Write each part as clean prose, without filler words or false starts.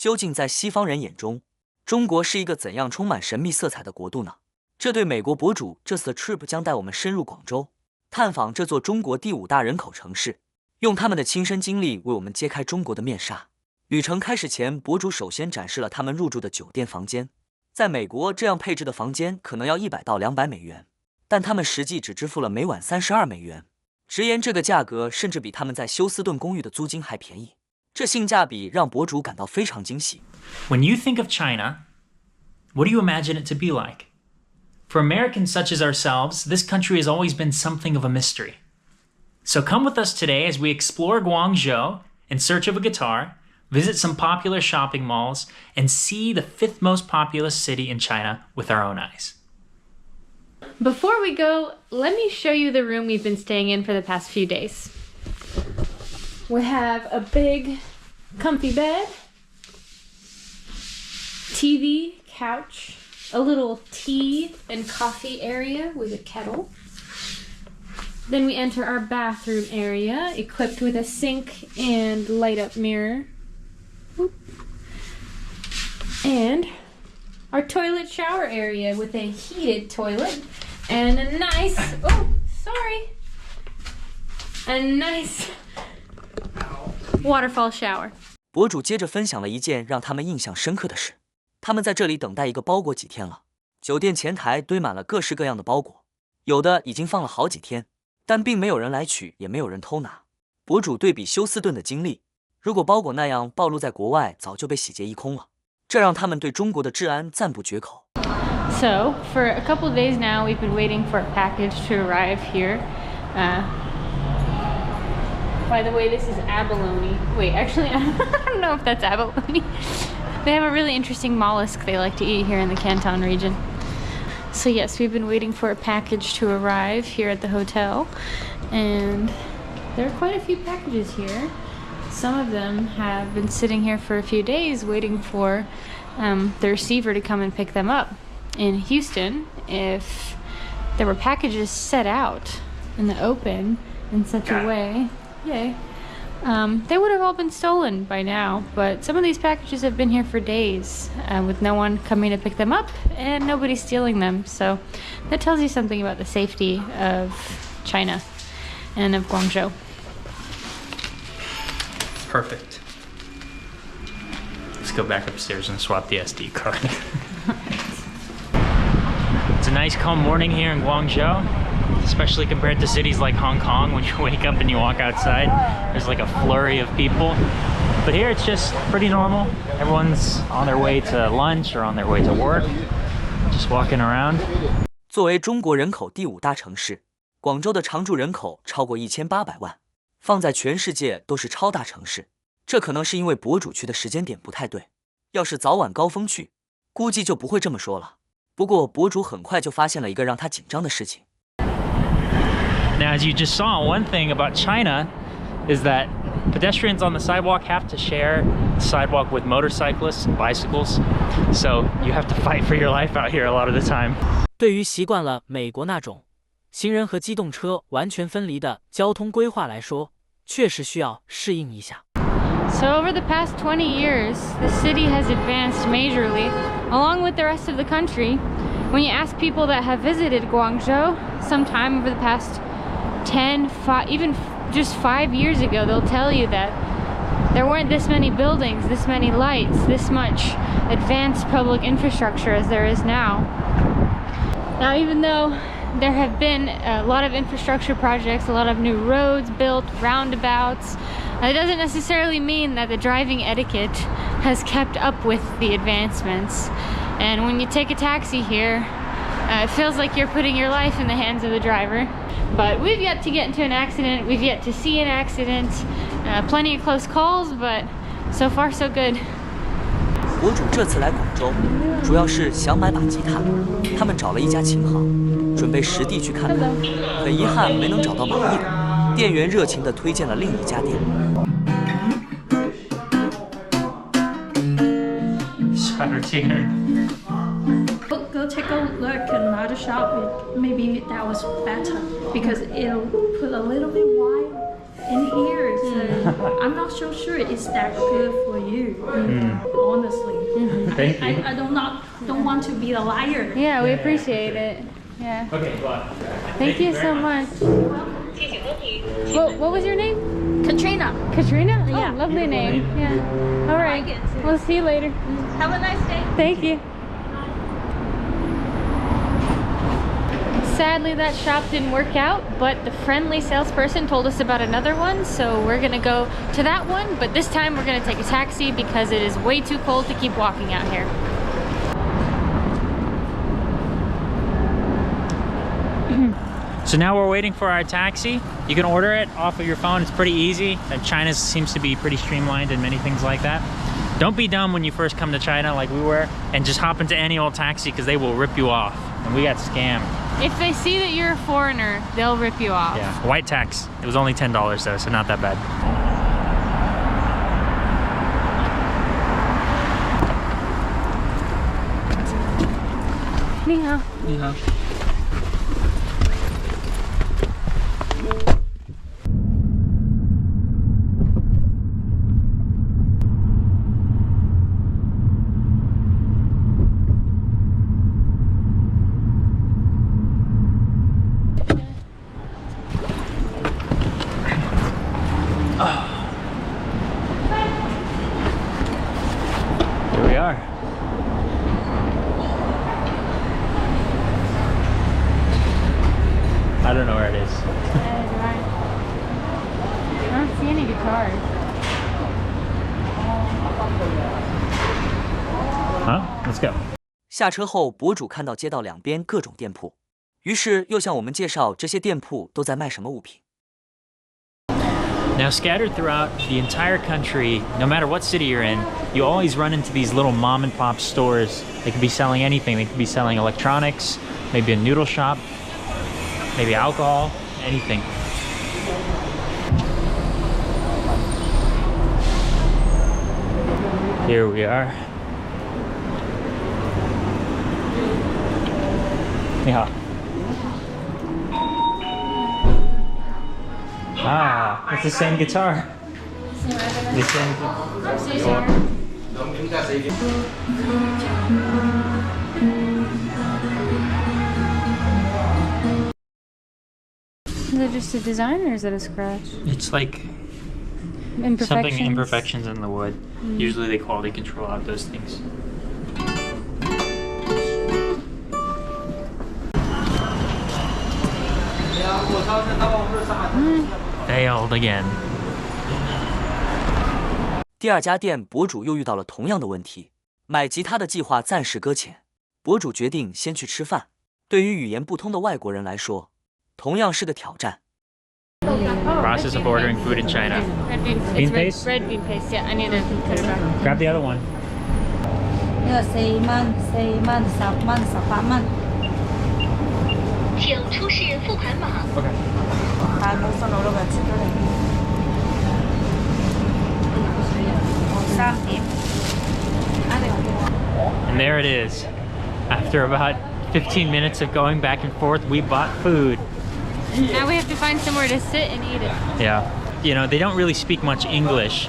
究竟在西方人眼中，中国是一个怎样充满神秘色彩的国度呢？这对美国博主这次的 trip 将带我们深入广州，探访这座中国第5大人口城市，用他们的亲身经历为我们揭开中国的面纱。旅程开始前，博主首先展示了他们入住的酒店房间。在美国，这样配置的房间可能要100到200美元，但他们实际只支付了每晚32美元，直言这个价格甚至比他们在休斯顿公寓的租金还便宜。这性价比让博主感到非常惊喜。When you think of China, what do you imagine it to be like? For Americans such as ourselves, this country has always been something of a mystery. So come with us today as we explore Guangzhou in search of a guitar, visit some popular shopping malls, and see the 5th most populous city in China with our own eyes. Before we go, let me show you the room we've been staying in for the past few days. We have a big, comfy bed, TV, couch, a little tea and coffee area with a kettle. Then we enter our bathroom area, equipped with a sink and light-up mirror. And our toilet shower area with a heated toilet and a nice, a nice waterfall shower. 博主接着分享了一件让他们印象深刻的事。他们在这里等待一个包裹几天了，酒店前台堆满了各式各样的包裹，有的已经放了好几天，但并没有人来取，也没有人偷拿。博主对比休斯顿的经历，如果包裹那样暴露在国外，早就被洗劫一空了。这让他们对中国的治安赞不绝口。So, for a couple of days now, we've been waiting for a package to arrive here. By the way, this is abalone. Wait, actually, I don't know if that's abalone. They have a really interesting mollusk they like to eat here in the Canton region. So yes, we've been waiting for a package to arrive here at the hotel. And there are quite a few packages here. Some of them have been sitting here for a few days waiting for the receiver to come and pick them up. In Houston, if there were packages set out in the open in such a way, they would have all been stolen by now, but some of these packages have been here for days with no one coming to pick them up and nobody stealing them. So that tells you something about the safety of China and of Guangzhou. Perfect. Let's go back upstairs and swap the SD card. It's a nice calm morning here in Guangzhou, especially compared to cities like Hong Kong. When you wake up and you walk outside, there's like a flurry of people. But here it's just pretty normal. Everyone's on their way to lunch or on their way to work, just walking around. 作为中国人口第5大城市，广州的常住人口超过1800万，放在全世界都是超大城市。这可能是因为博主去的时间点不太对，要是早晚高峰去，估计就不会这么说了。不过博主很快就发现了一个让他紧张的事情。Now, as you just saw, one thing about China is that pedestrians on the sidewalk have to share the sidewalk with motorcyclists and bicycles. So you have to fight for your life out here a lot of the time. 对于习惯了美国那种行人和机动车完全分离的交通规划来说，确实需要适应一下。So over the past 20 years, the city has advanced majorly, along with the rest of the country. When you ask people that have visited Guangzhou sometime over the past 10, even just 5 years ago, they'll tell you that there weren't this many buildings, this many lights, this much advanced public infrastructure as there is now. Now, even though there have been a lot of infrastructure projects, a lot of new roads built, roundabouts, it doesn't necessarily mean that the driving etiquette has kept up with the advancements. And when you take a taxi here, it feels like you're putting your life in the hands of the driver. But we've yet to get into an accident, we've yet to see an accident, plenty of close calls, but so far so good. 博主这次来广州，主要是想买把吉他，他们找了一家琴行，准备实地去看看。很遗憾没能找到满意的，店员热情地推荐了另一家店。Go take a look in another shop. Maybe that was better because it'll put a little bit wide in here. So I'm not so sure it's that good for you, honestly. Thank you. I don't want to be a liar. Yeah, we appreciate it. Yeah. Okay, well, Thank you so much. What was your name? Katrina, Katrina? Yeah. Oh, lovely name. Yeah. All right. like it. We'll see you later. have a nice day. Thank you. Sadly, that shop didn't work out, but the friendly salesperson told us about another one, so we're gonna go to that one, but this time we're gonna take a taxi because it is way too cold to keep walking out here. So now we're waiting for our taxi. You can order it off of your phone. It's pretty easy. China seems to be pretty streamlined in many things like that. Don't be dumb when you first come to China like we were and just hop into any old taxi because they will rip you off. And we got scammed. If they see that you're a foreigner, they'll rip you off. Yeah, white tax. It was only $10 though, so not that bad. 你好。你好。Here we are. I don't know where it is. I don't see any guitars. Huh? Let's go. 下车后，博主看到街道两边各种店铺，于是又向我们介绍这些店铺都在卖什么物品。 Now, scattered throughout the entire country, no matter what city you're in, you always run into these little mom and pop stores. They could be selling anything. They could be selling electronics, maybe a noodle shop, maybe alcohol, anything. Here we are. 你好。Ah, it's the same guitar. The same. I'm so sorry. Is it just a design or is it a scratch? It's like something imperfections in the wood. Usually they quality control out those things. Failed again. 第二家店，博主又遇到了同样的问题，买吉他的计划暂时搁浅。博主决定先去吃饭。对于语言不通的外国人来说，同样是个挑战。 Process of ordering food in China. Red bean, Bean it's paste? Red bean paste, yeah. I need to put it back. Grab the other one. 请出示付款码。 Okay. And there it is. After about 15 minutes of going back and forth, we bought food. Now we have to find somewhere to sit and eat it. Yeah. You know, they don't really speak much English.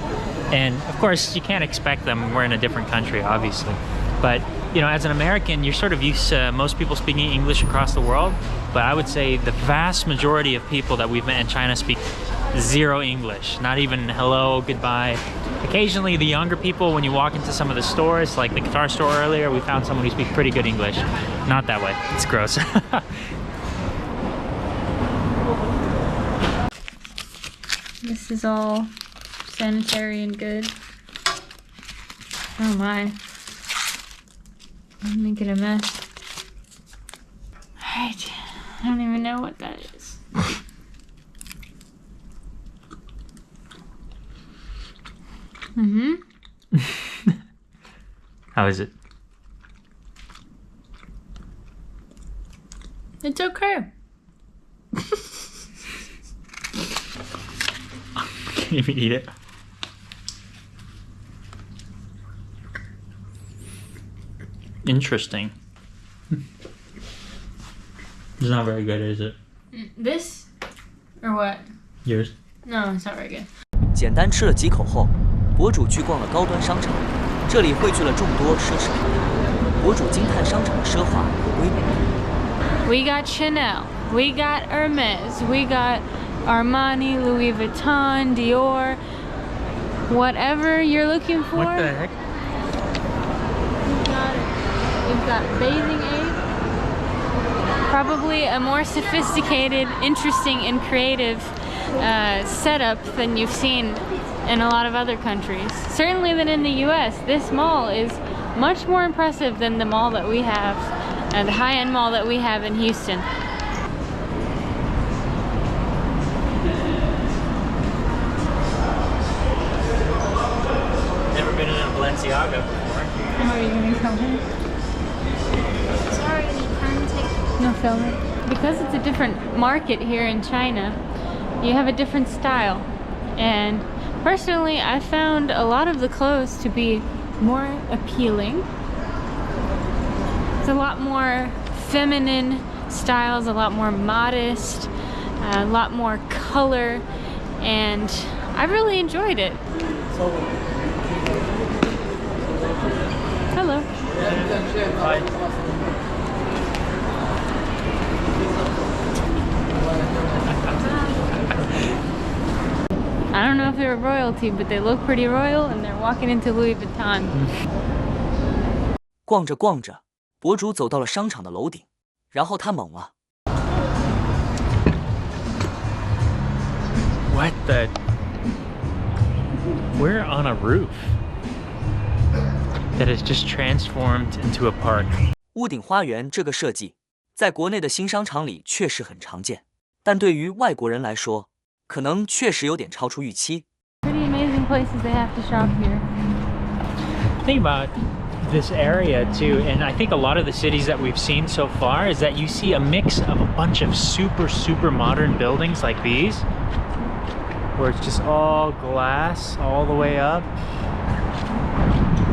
And of course, you can't expect them. We're in a different country, obviously. But, you know, as an American, you're sort of used to most people speaking English across the world. But I would say the vast majority of people that we've met in China speak zero English. Not even hello, goodbye. Occasionally, the younger people, when you walk into some of the stores, like the guitar store earlier, we found someone who speaks pretty good English. Not that way. It's gross. This is all sanitary and good. Oh my. I'm making a mess. Alright. I don't even know what that is. How is it? It's okay. Can't even eat it. Interesting. It's not very good, is it? This? Or what? Yours? No, it's not very good. 简单吃了几口后，博主去逛了高端商场，这里汇聚了众多奢侈品牌。博主惊叹商场的奢华和规模。We got Chanel, we got Hermes, we got Armani, Louis Vuitton, Dior, whatever you're looking for. What the heck? We've got bathing aid. Probably a more sophisticated, interesting, and creative setup than you've seen in a lot of other countries. Certainly than in the US. This mall is much more impressive than the mall that we have, the high-end mall that we have in Houston. Never been in a Balenciaga before. How are you going to film it? Sorry, you can take. No, film it. Because it's a different market here in China, you have a different style. And personally, I found a lot of the clothes to be more appealing. It's a lot more feminine styles, a lot more modest, a lot more color, and I really enjoyed it. Hello. Bye. I don't know if they're royalty, but they look pretty royal, and they're walking into Louis Vuitton. 逛着逛着，博主走到了商场的楼顶，然后他懵了。What the? We're on a roof that has just transformed into a park. 屋顶花园这个设计，在国内的新商场里确实很常见，但对于外国人来说，可能确实有点超出预期。Pretty amazing places they have to shop here. Think about this area too, and I think a lot of the cities that we've seen so far is that you see a mix of a bunch of super modern buildings like these, where it's just all glass all the way up.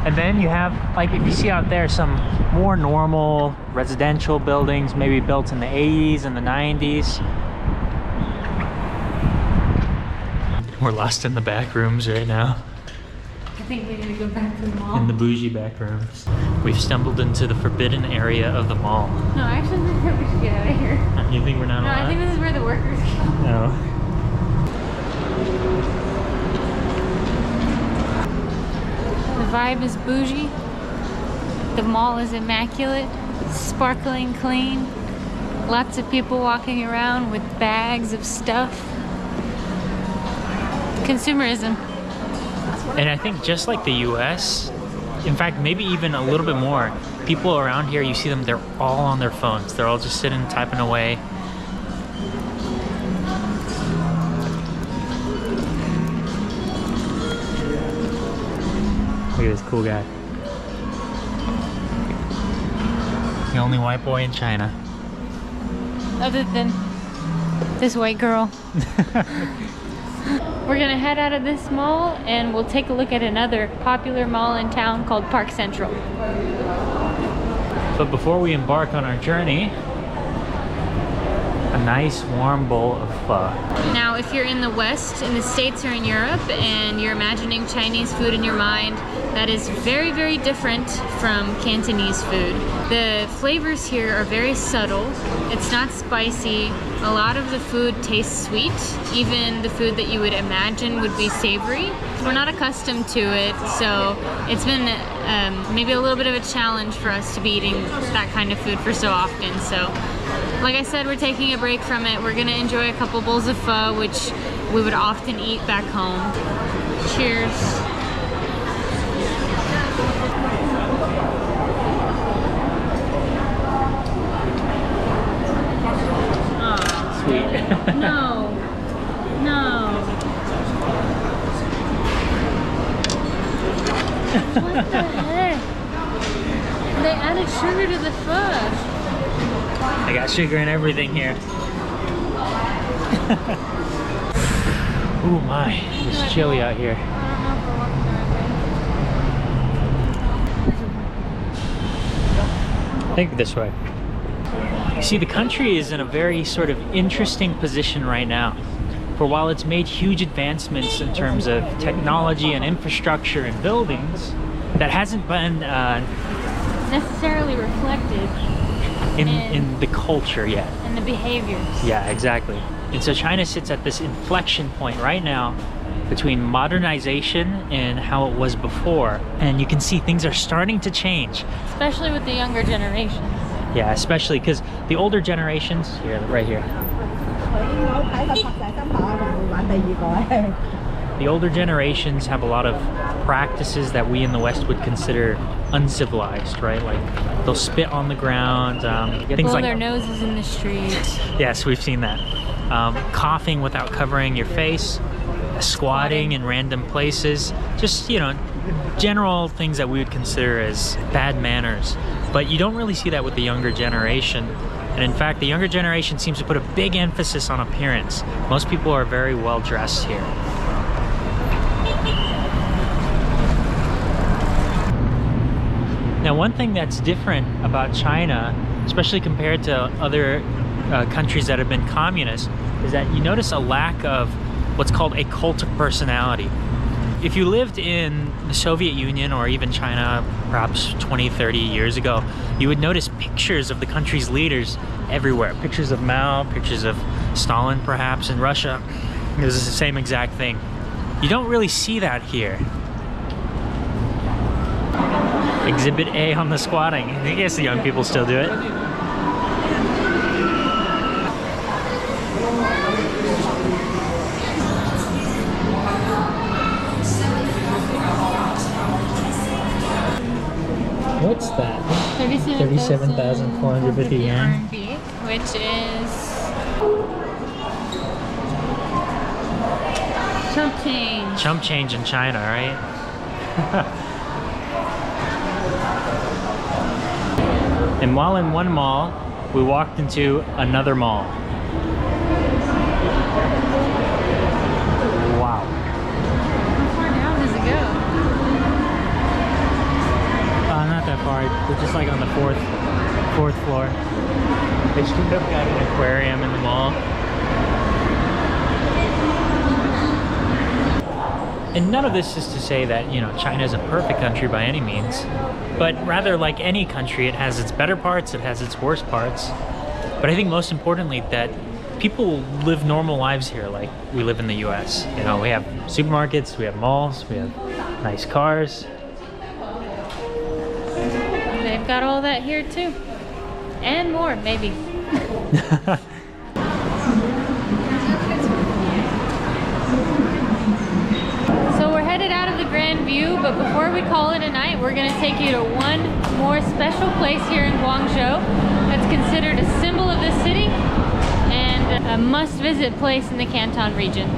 And then you have, like, if you see out there, some more normal residential buildings, maybe built in the 80s and the 90s. We're lost in the back rooms right now. I think we need to go back to the mall. In the bougie back rooms. We've stumbled into the forbidden area of the mall. No, I actually think that we should get out of here. You think we're not No, allowed? I think this is where the workers go. No. The vibe is bougie. The mall is immaculate, sparkling clean. Lots of people walking around with bags of stuff. Consumerism. And I think just like the US, in fact, maybe even a little bit more, people around here, you see them, they're all on their phones. They're all just sitting, typing away. Look at this cool guy. The only white boy in China. Other than this white girl. We're gonna head out of this mall and we'll take a look at another popular mall in town called Park Central. But before we embark on our journey, a nice warm bowl of pho. Now, if you're in the West, in the States or in Europe, and you're imagining Chinese food in your mind, that is very different from Cantonese food. The flavors here are very subtle. It's not spicy. A lot of the food tastes sweet. Even the food that you would imagine would be savory. We're not accustomed to it, so it's been maybe a little bit of a challenge for us to be eating that kind of food for so often. So, like I said, we're taking a break from it. We're gonna enjoy a couple bowls of pho, which we would often eat back home. Cheers. Sweet. No. What the heck? They added sugar to the pho. I got sugar and everything here. Oh my, it's chilly out here. I think this way. You see, the country is in a very sort of interesting position right now. for while it's made huge advancements in terms of technology and infrastructure and buildings, that hasn't been necessarily reflected in the culture yet. And the behaviors. Yeah, exactly. And so China sits at this inflection point right now between modernization and how it was before. And you can see things are starting to change. Especially with the younger generations. Yeah, especially because the older generations, here, right here. The older generations have a lot of practices that we in the West would consider uncivilized, right? Like they'll spit on the ground, things blow like their noses in the street. Yes, we've seen that. Coughing without covering your face, squatting in random places, just, you know, general things that we would consider as bad manners. But you don't really see that with the younger generation. And in fact, the younger generation seems to put a big emphasis on appearance. Most people are very well dressed here. Now, one thing that's different about China, especially compared to other countries that have been communist, is that you notice a lack of what's called a cult of personality. If you lived in the Soviet Union or even China perhaps 20, 30 years ago, you would notice pictures of the country's leaders everywhere. Pictures of Mao, pictures of Stalin perhaps. In Russia, it was the same exact thing. You don't really see that here. Exhibit A on the squatting. I guess the young people still do it. What's that? 37,450 yen. RMB, which is chump change. Chump change in China, right? And while in one mall, we walked into another mall. Wow. How far down does it go? Not that far. We're just like on the fourth floor. They straight up got an aquarium in the mall. And none of this is to say that, you know, China is a perfect country by any means, but rather like any country, it has its better parts, it has its worst parts. But I think most importantly that people live normal lives here like we live in the US. You know, we have supermarkets, we have malls, we have nice cars. They've got all that here too. And more, maybe. So we're headed out of the Grand View, but before we call it a night, we're gonna take you to one more special place here in Guangzhou that's considered a symbol of the city and a must-visit place in the Canton region.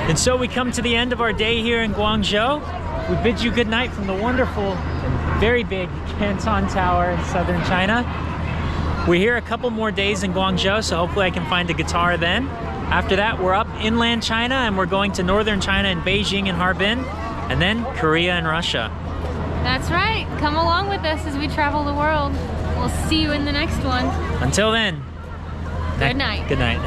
And so we come to the end of our day here in Guangzhou. We bid you good night from the wonderful and very big Canton Tower in southern China. We're here a couple more days in Guangzhou, so hopefully I can find a guitar then. After that, we're up inland China and we're going to northern China in Beijing and Harbin, and then Korea and Russia. That's right. Come along with us as we travel the world. We'll see you in the next one. Until then, Good night. Good night.